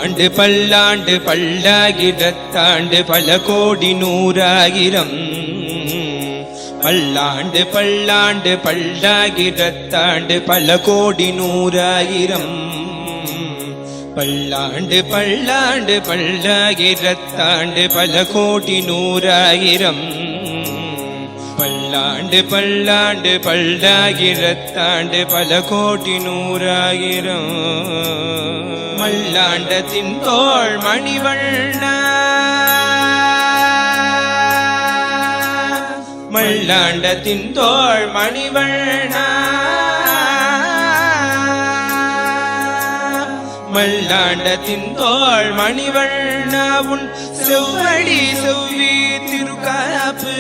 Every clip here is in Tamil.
பல்லாண்டு பல்லாண்டு பல்லாயிரத்தாண்டு பல கோடி நூறாயிரம். பல்லாண்டு பல்லாண்டு பல்லாயிரத்தாண்டு பல கோடி நூறாயிரம். பல்லாண்டு பல்லாண்டு பல்லாயிரத்தாண்டு பல கோடி நூறாயிரம். பல்லாண்டு பல்லாண்டு பல்லாயிரத்தாண்டு பல கோடி நூறாயிரம். மல்லாண்டத்தின் தோள் மணிவண்ணா, மல்லாண்டத்தின் தோள் மணிவண்ணா, மல்லாண்டத்தின் தோள் மணிவண்ணா உன் செவ்வடி செவ்வி திருக்காப்பு.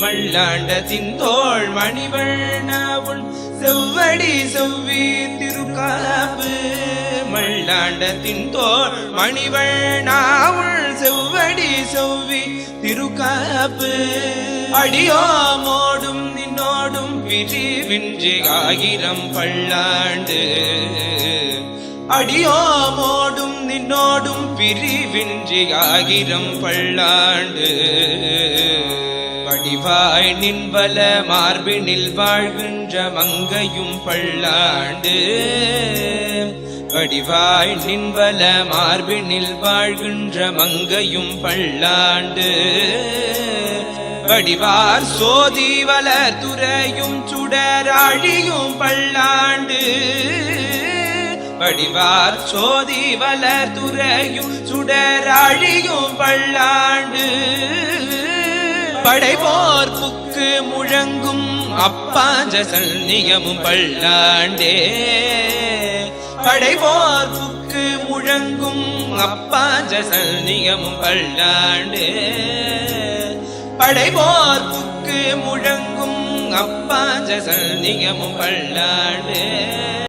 மல்லாண்டத்தின் தோள் மணிவண்ணா உன் செவ்வடி செவ்வி திருக்காப்பு. மல்லாண்டத்தின் தோள் மணிவண்ணா உன் செவ்வடி செவ்வி திருக்காப்பு. அடியோமோடும் நின்னோடும் பிரிவின்றி ஆயிரம் பல்லாண்டு. அடியோமோடும் நின்னோடும் பிரிவின்றி ஆயிரம் பல்லாண்டு. வடிவாய் நின்பல மார்பினில் வாழ்கின்ற மங்கையும் பல்லாண்டு. வடிவாய் நின்பல மார்பினில் வாழ்கின்ற மங்கையும் பல்லாண்டு. வடிவார் சோதி வளர் துறையும் சுடராழியும் பல்லாண்டு. வடிவார் சோதி வளர் துறையும் சுடராழியும் பல்லாண்டு. படைபோர் புக்கு முழங்கும் அப்பாஞ்சசல் நியமும் பல்லாண்டே. படைபோர் புக்கு முழங்கும் அப்பாஞ்சசல் நியமும் பல்லாண்டே. படைபோர் புக்கு முழங்கும் அப்பாஞ்சசல் நியமும் பல்லாண்டே.